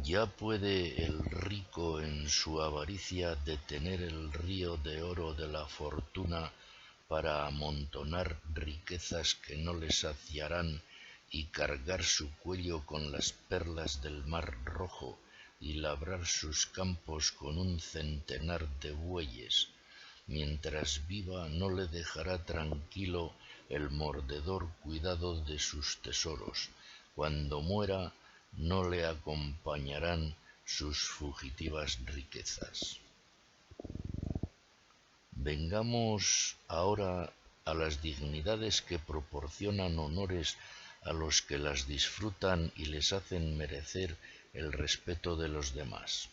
Ya puede el rico en su avaricia detener el río de oro de la fortuna para amontonar riquezas que no le saciarán y cargar su cuello con las perlas del mar rojo y labrar sus campos con un centenar de bueyes. Mientras viva no le dejará tranquilo el mordedor cuidado de sus tesoros. Cuando muera no le acompañarán sus fugitivas riquezas. Vengamos ahora a las dignidades que proporcionan honores a los que las disfrutan y les hacen merecer el respeto de los demás.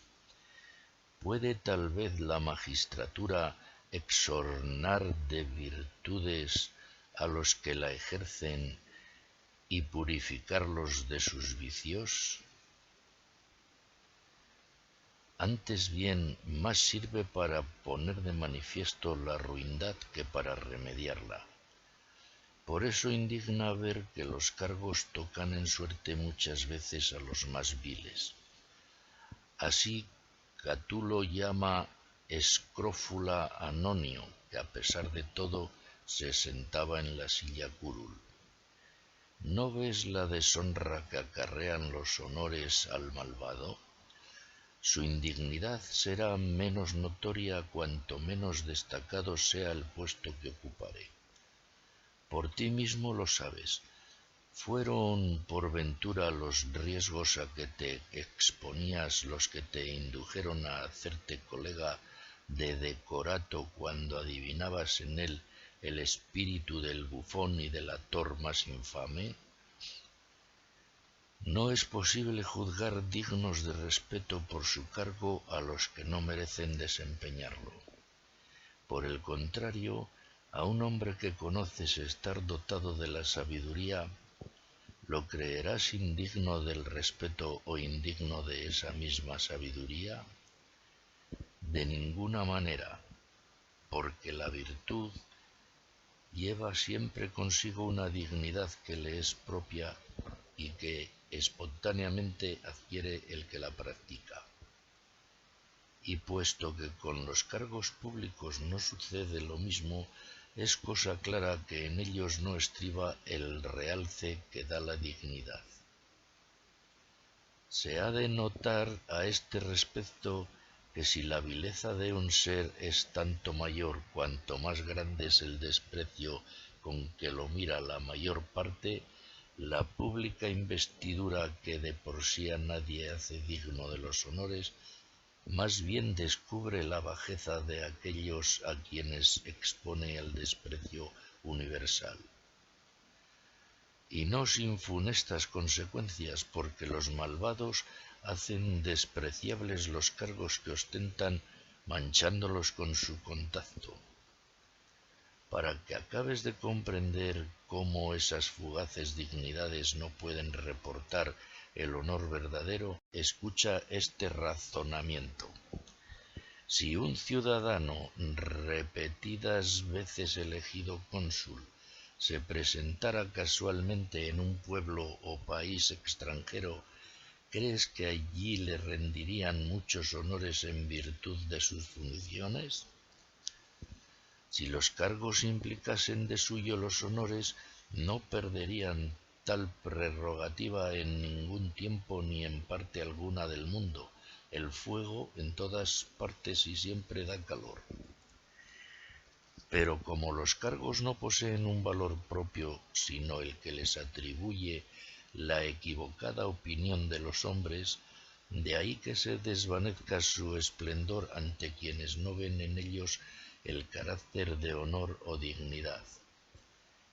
¿Puede tal vez la magistratura exornar de virtudes a los que la ejercen y purificarlos de sus vicios? Antes bien, más sirve para poner de manifiesto la ruindad que para remediarla. Por eso indigna ver que los cargos tocan en suerte muchas veces a los más viles. Así Catulo llama escrófula a Nonio, que a pesar de todo se sentaba en la silla curul. ¿No ves la deshonra que acarrean los honores al malvado? Su indignidad será menos notoria cuanto menos destacado sea el puesto que ocupare. Por ti mismo lo sabes. ¿Fueron por ventura los riesgos a que te exponías los que te indujeron a hacerte colega de Decorato cuando adivinabas en él el espíritu del bufón y del ator más infame? No es posible juzgar dignos de respeto por su cargo a los que no merecen desempeñarlo. Por el contrario, a un hombre que conoces estar dotado de la sabiduría, ¿lo creerás indigno del respeto o indigno de esa misma sabiduría? De ninguna manera, porque la virtud lleva siempre consigo una dignidad que le es propia y que espontáneamente adquiere el que la practica. Y puesto que con los cargos públicos no sucede lo mismo, es cosa clara que en ellos no estriba el realce que da la dignidad. Se ha de notar a este respecto que si la vileza de un ser es tanto mayor cuanto más grande es el desprecio con que lo mira la mayor parte, la pública investidura que de por sí a nadie hace digno de los honores, más bien descubre la bajeza de aquellos a quienes expone al desprecio universal. Y no sin funestas consecuencias, porque los malvados hacen despreciables los cargos que ostentan, manchándolos con su contacto. Para que acabes de comprender cómo esas fugaces dignidades no pueden reportar el honor verdadero, escucha este razonamiento. Si un ciudadano, repetidas veces elegido cónsul, se presentara casualmente en un pueblo o país extranjero, ¿crees que allí le rendirían muchos honores en virtud de sus funciones? Si los cargos implicasen de suyo los honores, no perderían tal prerrogativa en ningún tiempo ni en parte alguna del mundo. El fuego en todas partes y siempre da calor. Pero como los cargos no poseen un valor propio, sino el que les atribuye la equivocada opinión de los hombres, de ahí que se desvanezca su esplendor ante quienes no ven en ellos el carácter de honor o dignidad.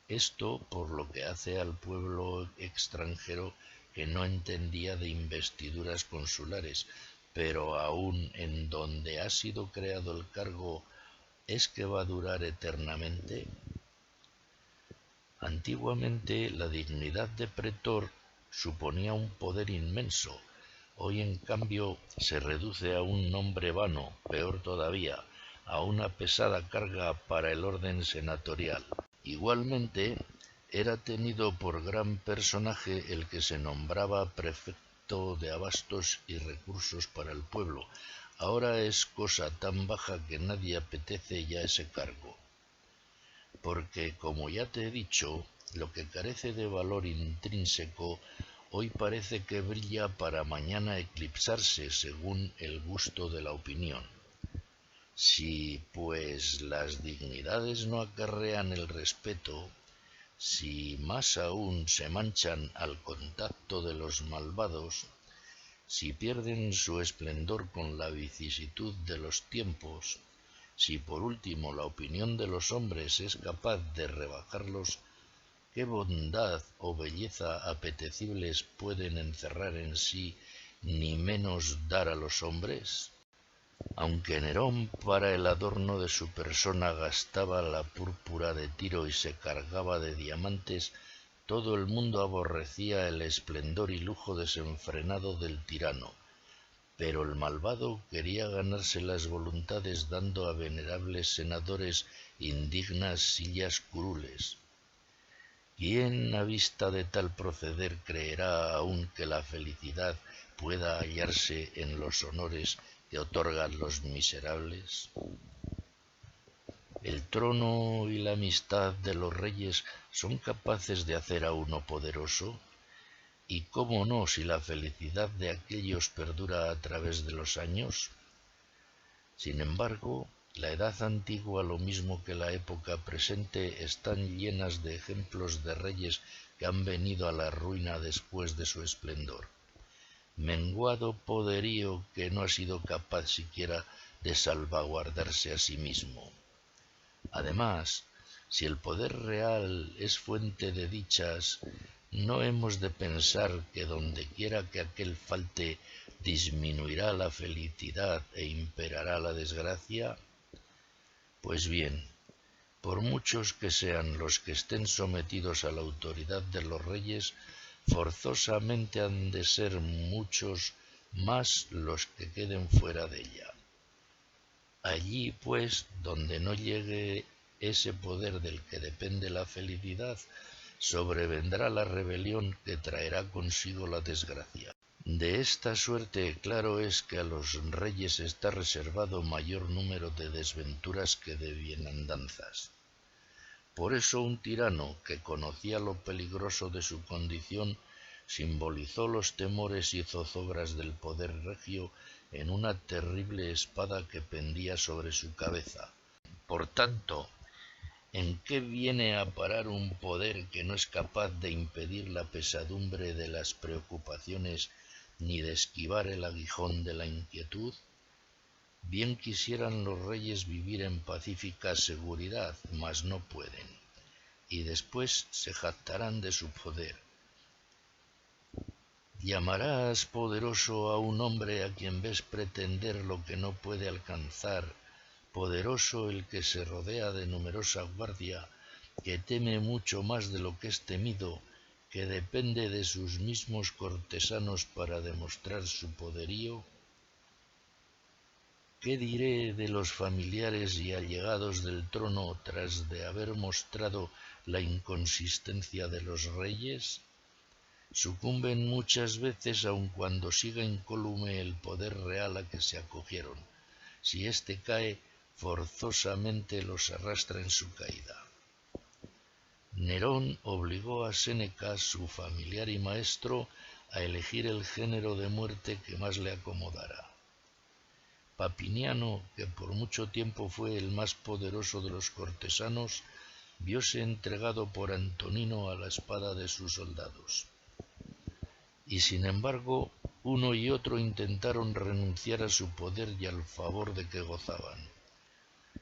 Esto por lo que hace al pueblo extranjero que no entendía de investiduras consulares, pero aun en donde ha sido creado el cargo, ¿es que va a durar eternamente? Antiguamente la dignidad de pretor suponía un poder inmenso. Hoy en cambio se reduce a un nombre vano, peor todavía, a una pesada carga para el orden senatorial. Igualmente era tenido por gran personaje el que se nombraba prefecto falto de abastos y recursos para el pueblo. Ahora es cosa tan baja que nadie apetece ya ese cargo. Porque, como ya te he dicho, lo que carece de valor intrínseco hoy parece que brilla para mañana eclipsarse según el gusto de la opinión. Si, pues, las dignidades no acarrean el respeto, si más aún se manchan al contacto de los malvados, si pierden su esplendor con la vicisitud de los tiempos, si por último la opinión de los hombres es capaz de rebajarlos, ¿qué bondad o belleza apetecibles pueden encerrar en sí, ni menos dar a los hombres? Aunque Nerón para el adorno de su persona gastaba la púrpura de Tiro y se cargaba de diamantes, todo el mundo aborrecía el esplendor y lujo desenfrenado del tirano, pero el malvado quería ganarse las voluntades dando a venerables senadores indignas sillas curules. ¿Quién a vista de tal proceder creerá aún que la felicidad pueda hallarse en los honores que otorgan los miserables? El trono y la amistad de los reyes son capaces de hacer a uno poderoso, y cómo no si la felicidad de aquellos perdura a través de los años. Sin embargo, la edad antigua, lo mismo que la época presente, están llenas de ejemplos de reyes que han venido a la ruina después de su esplendor. Menguado poderío que no ha sido capaz siquiera de salvaguardarse a sí mismo. Además, si el poder real es fuente de dichas, ¿no hemos de pensar que dondequiera que aquel falte, disminuirá la felicidad e imperará la desgracia? Pues bien, por muchos que sean los que estén sometidos a la autoridad de los reyes, forzosamente han de ser muchos más los que queden fuera de ella. Allí, pues, donde no llegue ese poder del que depende la felicidad, sobrevendrá la rebelión que traerá consigo la desgracia. De esta suerte, claro es que a los reyes está reservado mayor número de desventuras que de bienandanzas. Por eso un tirano que conocía lo peligroso de su condición simbolizó los temores y zozobras del poder regio en una terrible espada que pendía sobre su cabeza. Por tanto, ¿en qué viene a parar un poder que no es capaz de impedir la pesadumbre de las preocupaciones ni de esquivar el aguijón de la inquietud? Bien quisieran los reyes vivir en pacífica seguridad, mas no pueden, y después se jactarán de su poder. ¿Llamarás poderoso a un hombre a quien ves pretender lo que no puede alcanzar, poderoso el que se rodea de numerosa guardia, que teme mucho más de lo que es temido, que depende de sus mismos cortesanos para demostrar su poderío? ¿Qué diré de los familiares y allegados del trono tras de haber mostrado la inconsistencia de los reyes? Sucumben muchas veces aun cuando siga incólume el poder real a que se acogieron. Si éste cae, forzosamente los arrastra en su caída. Nerón obligó a Séneca, su familiar y maestro, a elegir el género de muerte que más le acomodara. Papiniano, que por mucho tiempo fue el más poderoso de los cortesanos, vióse entregado por Antonino a la espada de sus soldados. Y sin embargo, uno y otro intentaron renunciar a su poder y al favor de que gozaban.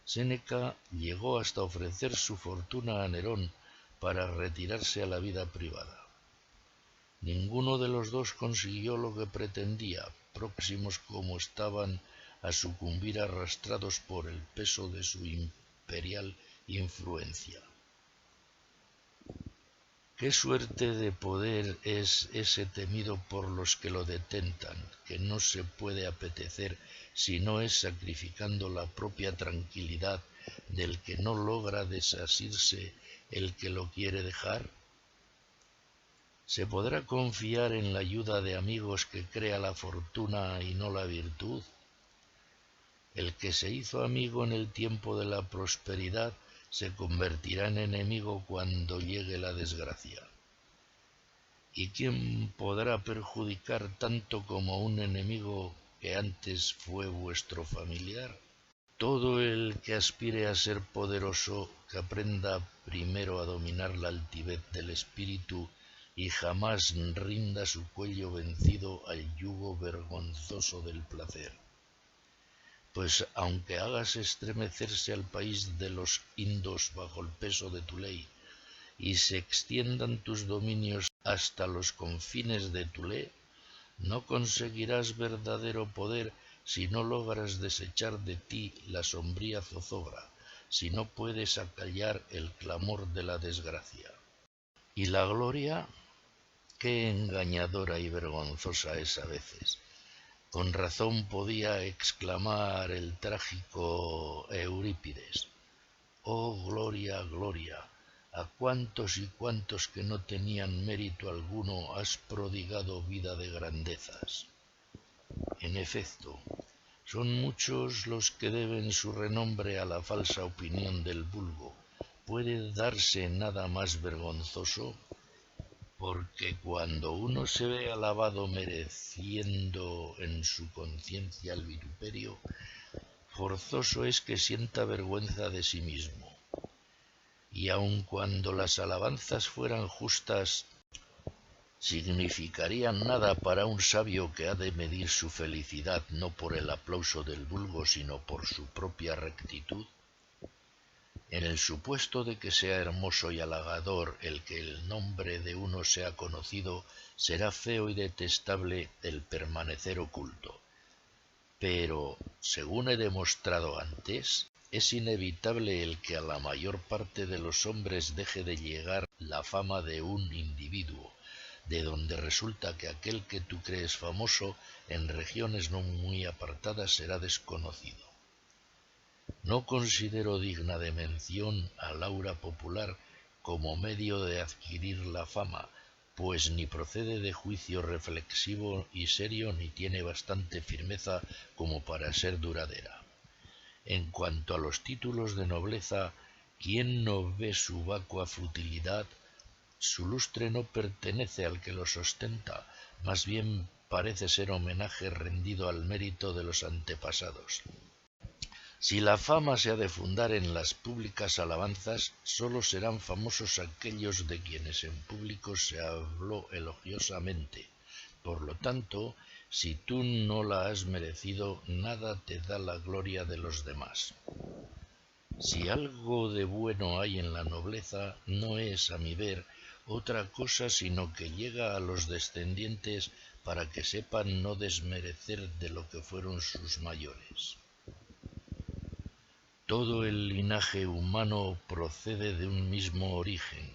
Séneca llegó hasta ofrecer su fortuna a Nerón para retirarse a la vida privada. Ninguno de los dos consiguió lo que pretendía, próximos como estaban a sucumbir arrastrados por el peso de su imperial influencia. ¿Qué suerte de poder es ese temido por los que lo detentan, que no se puede apetecer si no es sacrificando la propia tranquilidad del que no logra desasirse el que lo quiere dejar? ¿Se podrá confiar en la ayuda de amigos que crea la fortuna y no la virtud? El que se hizo amigo en el tiempo de la prosperidad se convertirá en enemigo cuando llegue la desgracia. ¿Y quién podrá perjudicar tanto como un enemigo que antes fue vuestro familiar? Todo el que aspire a ser poderoso, que aprenda primero a dominar la altivez del espíritu y jamás rinda su cuello vencido al yugo vergonzoso del placer. Pues aunque hagas estremecerse al país de los indos bajo el peso de tu ley, y se extiendan tus dominios hasta los confines de Tulé, no conseguirás verdadero poder si no logras desechar de ti la sombría zozobra, si no puedes acallar el clamor de la desgracia. Y la gloria, qué engañadora y vergonzosa es a veces. Con razón podía exclamar el trágico Eurípides: «Oh gloria, gloria, a cuántos y cuántos que no tenían mérito alguno has prodigado vida de grandezas». En efecto, son muchos los que deben su renombre a la falsa opinión del vulgo. ¿Puede darse nada más vergonzoso? Porque cuando uno se ve alabado mereciendo en su conciencia el vituperio, forzoso es que sienta vergüenza de sí mismo. Y aun cuando las alabanzas fueran justas, significarían nada para un sabio que ha de medir su felicidad no por el aplauso del vulgo, sino por su propia rectitud. En el supuesto de que sea hermoso y halagador el que el nombre de uno sea conocido, será feo y detestable el permanecer oculto. Pero, según he demostrado antes, es inevitable el que a la mayor parte de los hombres deje de llegar la fama de un individuo, de donde resulta que aquel que tú crees famoso en regiones no muy apartadas será desconocido. No considero digna de mención al aura popular como medio de adquirir la fama, pues ni procede de juicio reflexivo y serio ni tiene bastante firmeza como para ser duradera. En cuanto a los títulos de nobleza, ¿quién no ve su vacua futilidad? Su lustre no pertenece al que los ostenta, más bien parece ser homenaje rendido al mérito de los antepasados. Si la fama se ha de fundar en las públicas alabanzas, sólo serán famosos aquellos de quienes en público se habló elogiosamente. Por lo tanto, si tú no la has merecido, nada te da la gloria de los demás. Si algo de bueno hay en la nobleza, no es, a mi ver, otra cosa sino que llega a los descendientes para que sepan no desmerecer de lo que fueron sus mayores. Todo el linaje humano procede de un mismo origen.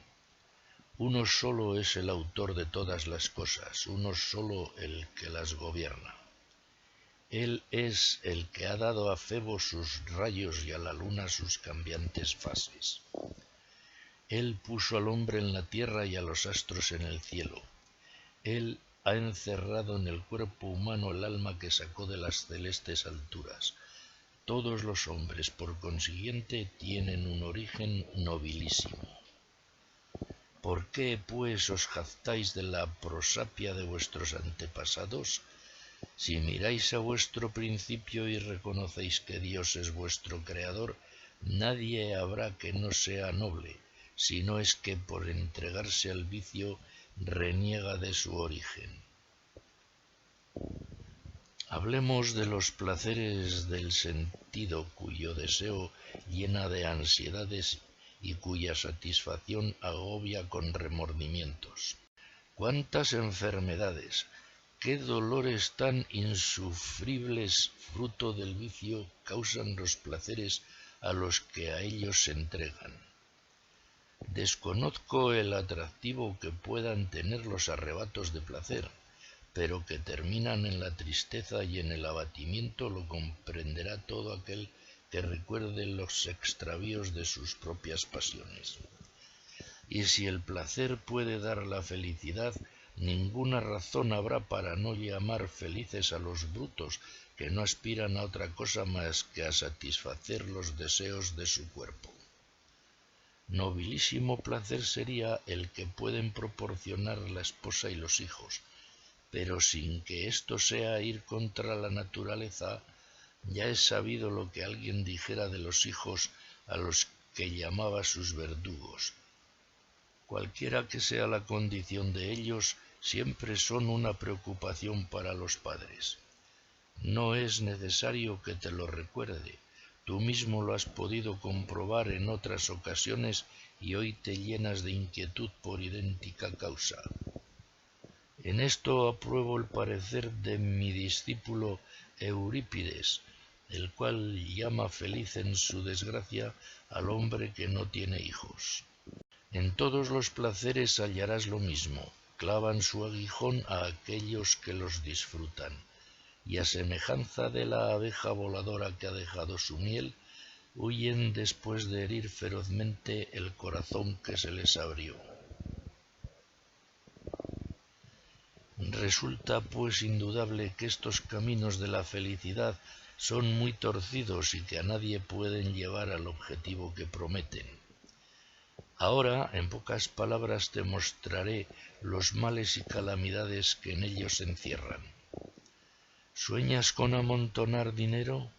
Uno solo es el autor de todas las cosas, uno solo el que las gobierna. Él es el que ha dado a Febo sus rayos y a la luna sus cambiantes fases. Él puso al hombre en la tierra y a los astros en el cielo. Él ha encerrado en el cuerpo humano el alma que sacó de las celestes alturas. Todos los hombres, por consiguiente, tienen un origen nobilísimo. ¿Por qué, pues, os jactáis de la prosapia de vuestros antepasados? Si miráis a vuestro principio y reconocéis que Dios es vuestro creador, nadie habrá que no sea noble, si no es que por entregarse al vicio reniega de su origen. Hablemos de los placeres del sentido, cuyo deseo llena de ansiedades y cuya satisfacción agobia con remordimientos. ¿Cuántas enfermedades, qué dolores tan insufribles fruto del vicio causan los placeres a los que a ellos se entregan? Desconozco el atractivo que puedan tener los arrebatos de placer, pero que terminan en la tristeza y en el abatimiento lo comprenderá todo aquel que recuerde los extravíos de sus propias pasiones. y si el placer puede dar la felicidad, ninguna razón habrá para no llamar felices a los brutos que no aspiran a otra cosa más que a satisfacer los deseos de su cuerpo. Nobilísimo placer sería el que pueden proporcionar la esposa y los hijos, pero sin que esto sea ir contra la naturaleza. Ya es sabido lo que alguien dijera de los hijos a los que llamaba sus verdugos. Cualquiera que sea la condición de ellos, siempre son una preocupación para los padres. No es necesario que te lo recuerde. Tú mismo lo has podido comprobar en otras ocasiones y hoy te llenas de inquietud por idéntica causa. En esto apruebo el parecer de mi discípulo Eurípides, el cual llama feliz en su desgracia al hombre que no tiene hijos. En todos los placeres hallarás lo mismo, clavan su aguijón a aquellos que los disfrutan, y a semejanza de la abeja voladora que ha dejado su miel, huyen después de herir ferozmente el corazón que se les abrió. Resulta pues indudable que estos caminos de la felicidad son muy torcidos y que a nadie pueden llevar al objetivo que prometen. Ahora, en pocas palabras, te mostraré los males y calamidades que en ellos se encierran. ¿Sueñas con amontonar dinero?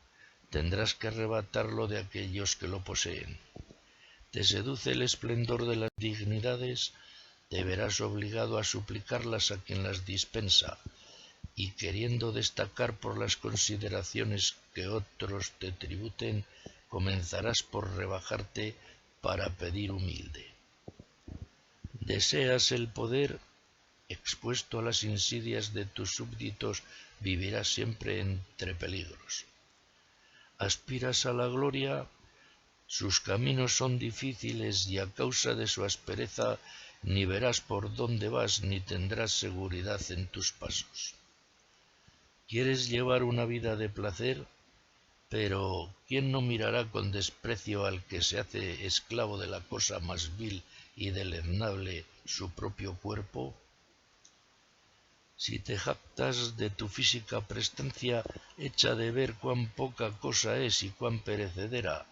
Tendrás que arrebatarlo de aquellos que lo poseen. ¿Te seduce el esplendor de las dignidades? Te verás obligado a suplicarlas a quien las dispensa, y queriendo destacar por las consideraciones que otros te tributen, comenzarás por rebajarte para pedir humilde. ¿Deseas el poder? Expuesto a las insidias de tus súbditos, vivirás siempre entre peligros. ¿Aspiras a la gloria? Sus caminos son difíciles y a causa de su aspereza ni verás por dónde vas ni tendrás seguridad en tus pasos. ¿Quieres llevar una vida de placer? Pero ¿quién no mirará con desprecio al que se hace esclavo de la cosa más vil y deleznable, su propio cuerpo? Si te jactas de tu física prestancia, echa de ver cuán poca cosa es y cuán perecedera.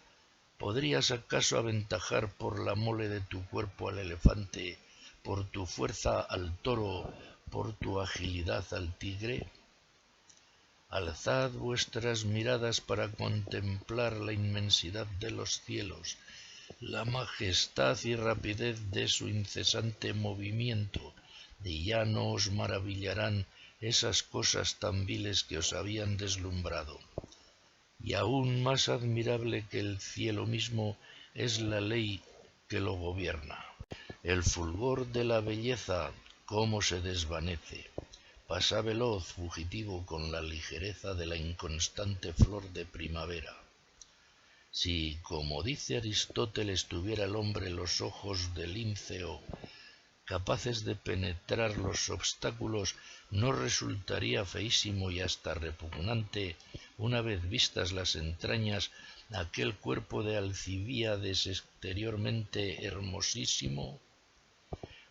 ¿Podrías acaso aventajar por la mole de tu cuerpo al elefante, por tu fuerza al toro, por tu agilidad al tigre? Alzad vuestras miradas para contemplar la inmensidad de los cielos, la majestad y rapidez de su incesante movimiento, y ya no os maravillarán esas cosas tan viles que os habían deslumbrado. Y aún más admirable que el cielo mismo es la ley que lo gobierna. El fulgor de la belleza, cómo se desvanece, pasa veloz, fugitivo, con la ligereza de la inconstante flor de primavera. Si, como dice Aristóteles, tuviera el hombre los ojos del Linceo, capaces de penetrar los obstáculos, no resultaría feísimo y hasta repugnante, una vez vistas las entrañas, aquel cuerpo de Alcibíades exteriormente hermosísimo?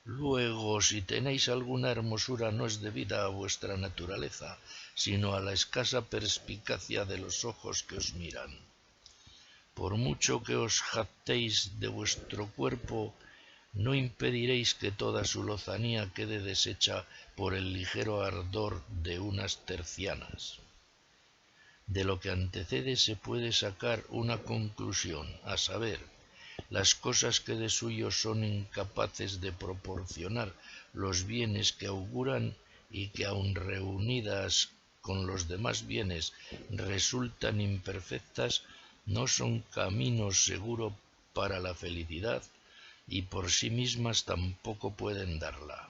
Luego, si tenéis alguna hermosura, no es debida a vuestra naturaleza, sino a la escasa perspicacia de los ojos que os miran. Por mucho que os jactéis de vuestro cuerpo, no impediréis que toda su lozanía quede deshecha por el ligero ardor de unas tercianas. De lo que antecede se puede sacar una conclusión, a saber, las cosas que de suyo son incapaces de proporcionar los bienes que auguran y que aun reunidas con los demás bienes resultan imperfectas, no son camino seguro para la felicidad y por sí mismas tampoco pueden darla.